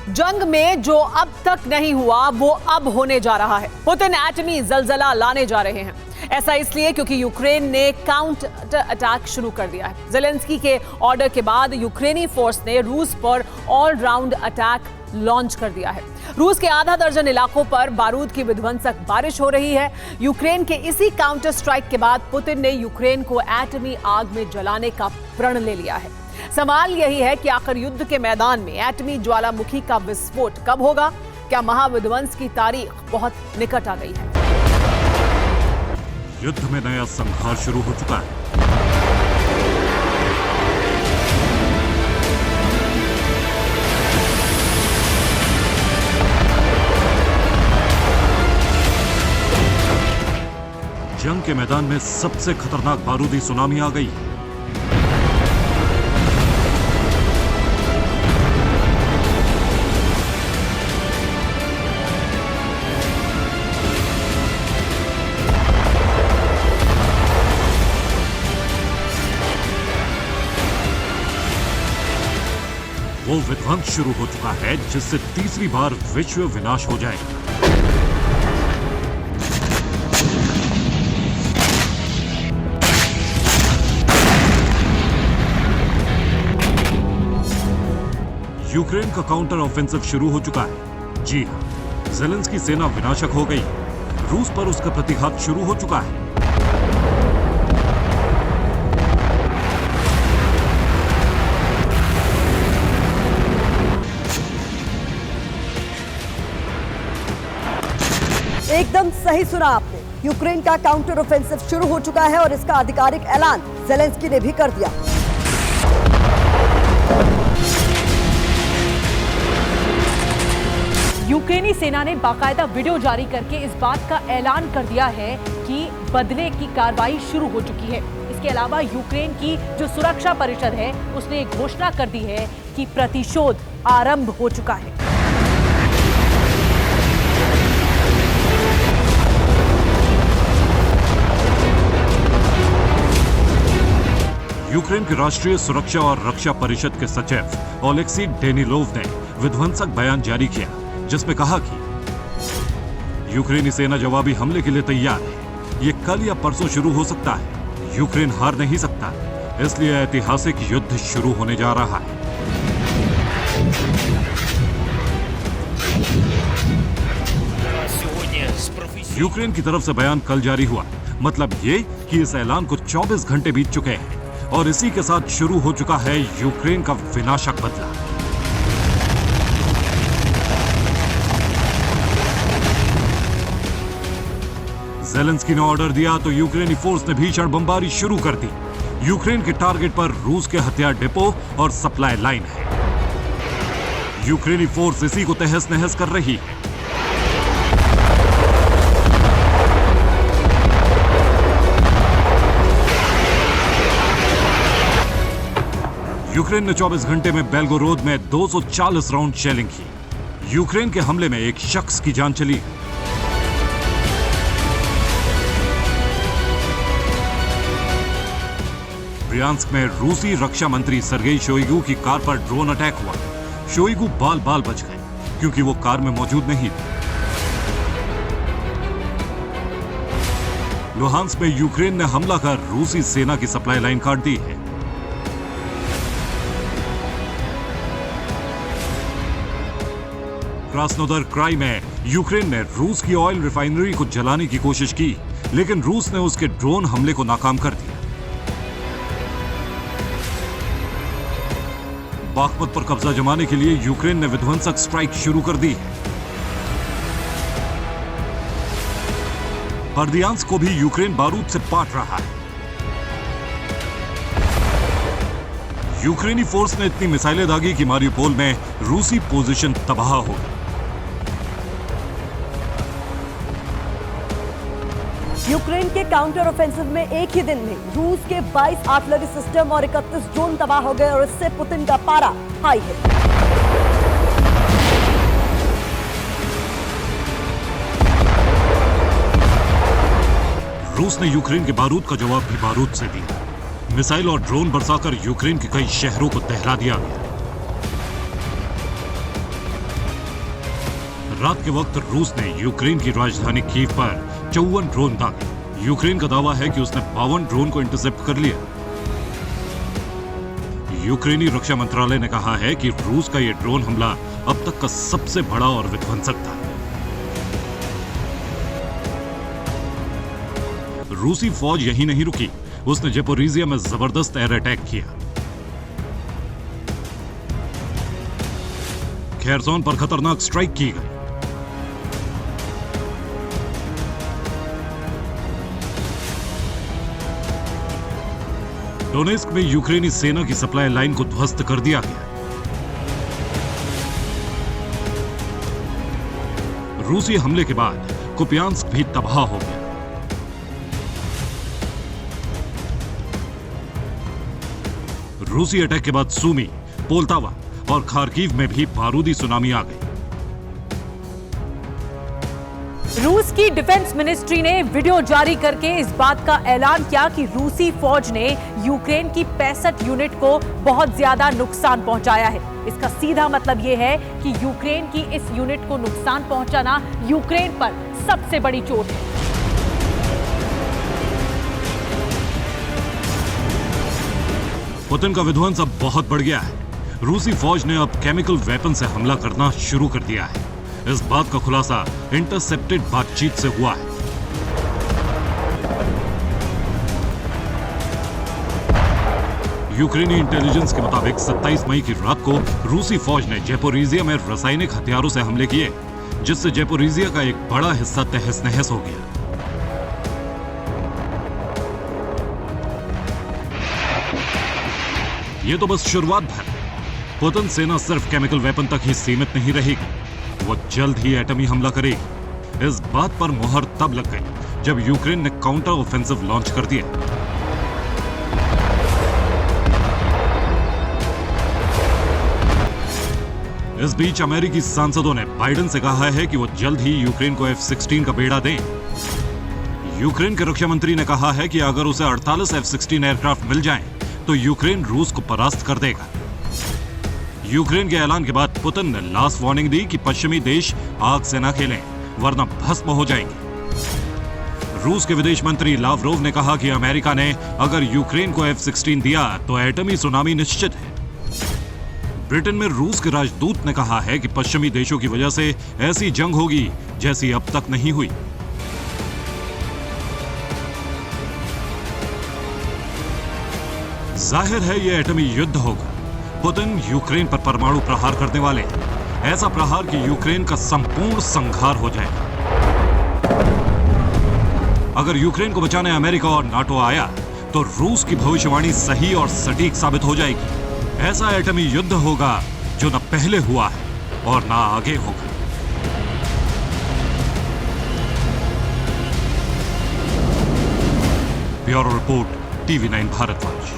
जंग में जो अब तक नहीं हुआ वो अब होने जा रहा है। पुतिन एटमी जलजला लाने जा रहे हैं। ऐसा इसलिए क्योंकि यूक्रेन ने काउंटर अटैक शुरू कर दिया है। ज़ेलेंस्की के ऑर्डर के बाद यूक्रेनी फोर्स ने रूस पर ऑल राउंड अटैक लॉन्च कर दिया है। रूस के आधा दर्जन इलाकों पर बारूद की विध्वंसक बारिश हो रही है। यूक्रेन के इसी काउंटर स्ट्राइक के बाद पुतिन ने यूक्रेन को एटमी आग में जलाने का प्रण ले लिया है। सवाल यही है कि आखिर युद्ध के मैदान में एटमी ज्वालामुखी का विस्फोट कब होगा? क्या महाविध्वंस की तारीख बहुत निकट आ गई है? युद्ध में नया संघर्ष शुरू हो चुका है। जंग के मैदान में सबसे खतरनाक बारूदी सुनामी आ गई है। वो विध्वंस शुरू हो चुका है जिससे तीसरी बार विश्व विनाश हो जाएगा। यूक्रेन का काउंटर ऑफेंसिव शुरू हो चुका है। जी हां, ज़ेलेंस्की सेना विनाशक हो गई। रूस पर उसका प्रतिघात शुरू हो चुका है। एकदम सही सुना आपने। यूक्रेन का काउंटर ऑफेंसिव शुरू हो चुका है और इसका आधिकारिक ऐलान ज़ेलेंस्की ने भी कर दिया। यूक्रेनी सेना ने बाकायदा वीडियो जारी करके इस बात का ऐलान कर दिया है कि बदले की कार्रवाई शुरू हो चुकी है। इसके अलावा यूक्रेन की जो सुरक्षा परिषद है उसने घोषणा कर दी है कि प्रतिशोध आरंभ हो चुका है। यूक्रेन के राष्ट्रीय सुरक्षा और रक्षा परिषद के सचिव ओलेक्सी डेनिलोव ने विध्वंसक बयान जारी किया, जिसमें कहा कि यूक्रेनी सेना जवाबी हमले के लिए तैयार है। ये कल या परसों शुरू हो सकता है। यूक्रेन हार नहीं सकता, इसलिए ऐतिहासिक युद्ध शुरू होने जा रहा है। यूक्रेन की तरफ से बयान कल जारी हुआ, मतलब ये कि इस ऐलान को 24 घंटे बीत चुके हैं और इसी के साथ शुरू हो चुका है यूक्रेन का विनाशक बदला। ज़ेलेंस्की ने ऑर्डर दिया तो यूक्रेनी फोर्स ने भीषण बमबारी शुरू कर दी। यूक्रेन के टारगेट पर रूस के हथियार डिपो और सप्लाई लाइन है। यूक्रेनी फोर्स इसी को तहस नहस कर रही है। यूक्रेन ने 24 घंटे में बेल्गोरोद में 240 राउंड शेलिंग की। यूक्रेन के हमले में एक शख्स की जान चली। ब्रियांस्क में रूसी रक्षा मंत्री सर्गेई शोइगु की कार पर ड्रोन अटैक हुआ। शोइगु बाल बाल बच गए क्योंकि वो कार में मौजूद नहीं थे। लुहांस्क में यूक्रेन ने हमला कर रूसी सेना की सप्लाई लाइन काट दी है। क्रास्नोदर क्राई में यूक्रेन ने रूस की ऑयल रिफाइनरी को जलाने की कोशिश की, लेकिन रूस ने उसके ड्रोन हमले को नाकाम कर दिया। बाखमुत पर कब्जा जमाने के लिए यूक्रेन ने विध्वंसक स्ट्राइक शुरू कर दी है। बर्दियांस्क को भी यूक्रेन बारूद से पाट रहा है। यूक्रेनी फोर्स ने इतनी मिसाइलें दागी कि मारियुपोल में रूसी पोजीशन तबाह हो गई। यूक्रेन के काउंटर ऑफेंसिव में एक ही दिन में रूस के 22 आर्टिलरी सिस्टम और 31 ड्रोन तबाह हो गए और इससे पुतिन का पारा हाई है। रूस ने यूक्रेन के बारूद का जवाब भी बारूद से दिया। मिसाइल और ड्रोन बरसाकर यूक्रेन के कई शहरों को दहला दिया गया। रात के वक्त रूस ने यूक्रेन की राजधानी कीव पर 54 ड्रोन दागे। यूक्रेन का दावा है कि उसने 52 ड्रोन को इंटरसेप्ट कर लिया। यूक्रेनी रक्षा मंत्रालय ने कहा है कि रूस का यह ड्रोन हमला अब तक का सबसे बड़ा और विध्वंसक था। रूसी फौज यहीं नहीं रुकी, उसने ज़ेपोरिज़िया में जबरदस्त एयर अटैक किया। खेरसोन पर खतरनाक स्ट्राइक की गई। डोनेस्क में यूक्रेनी सेना की सप्लाई लाइन को ध्वस्त कर दिया गया। रूसी हमले के बाद कुपियांस्क भी तबाह हो गया। रूसी अटैक के बाद सूमी, पोल्तावा और खार्किव में भी बारूदी सुनामी आ गई। रूस की डिफेंस मिनिस्ट्री ने वीडियो जारी करके इस बात का ऐलान किया कि रूसी फौज ने यूक्रेन की 65 यूनिट को बहुत ज्यादा नुकसान पहुंचाया है। इसका सीधा मतलब यह है कि यूक्रेन की इस यूनिट को नुकसान पहुंचाना यूक्रेन पर सबसे बड़ी चोट है। पुतिन का विध्वंस अब बहुत बढ़ गया है। रूसी फौज ने अब केमिकल वेपन से हमला करना शुरू कर दिया है। इस बात का खुलासा इंटरसेप्टेड बातचीत से हुआ है। यूक्रेनी इंटेलिजेंस के मुताबिक 27 मई की रात को रूसी फौज ने ज़ेपोरिज़िया में रासायनिक हथियारों से हमले किए, जिससे ज़ेपोरिज़िया का एक बड़ा हिस्सा तहस नहस हो गया। ये तो बस शुरुआत है। पुतिन सेना सिर्फ केमिकल वेपन तक ही सीमित नहीं रहेगी, वो जल्द ही एटमी हमला करेगी। इस बात पर मुहर तब लग गई जब यूक्रेन ने काउंटर ऑफेंसिव लॉन्च कर दिया। इस बीच अमेरिकी सांसदों ने बाइडेन से कहा है कि वो जल्द ही यूक्रेन को F-16 का बेड़ा दें। यूक्रेन के रक्षा मंत्री ने कहा है कि अगर उसे 48 F-16 एयरक्राफ्ट मिल जाएं, तो यूक्रेन रूस को परास्त कर देगा। यूक्रेन के ऐलान के बाद पुतिन ने लास्ट वार्निंग दी कि पश्चिमी देश आग से न खेलें, वरना भस्म हो जाएंगे। रूस के विदेश मंत्री लावरोव ने कहा कि अमेरिका ने अगर यूक्रेन को F-16 दिया तो एटमी सुनामी निश्चित है। ब्रिटेन में रूस के राजदूत ने कहा है कि पश्चिमी देशों की वजह से ऐसी जंग होगी जैसी अब तक नहीं हुई। जाहिर है यह एटमी युद्ध होगा। पुतिन यूक्रेन पर परमाणु प्रहार करने वाले हैं। ऐसा प्रहार कि यूक्रेन का संपूर्ण संहार हो जाएगा। अगर यूक्रेन को बचाने अमेरिका और नाटो आया तो रूस की भविष्यवाणी सही और सटीक साबित हो जाएगी। ऐसा एटमी युद्ध होगा जो न पहले हुआ है और न आगे होगा। Bureau report, TV9 Bharatvarsh.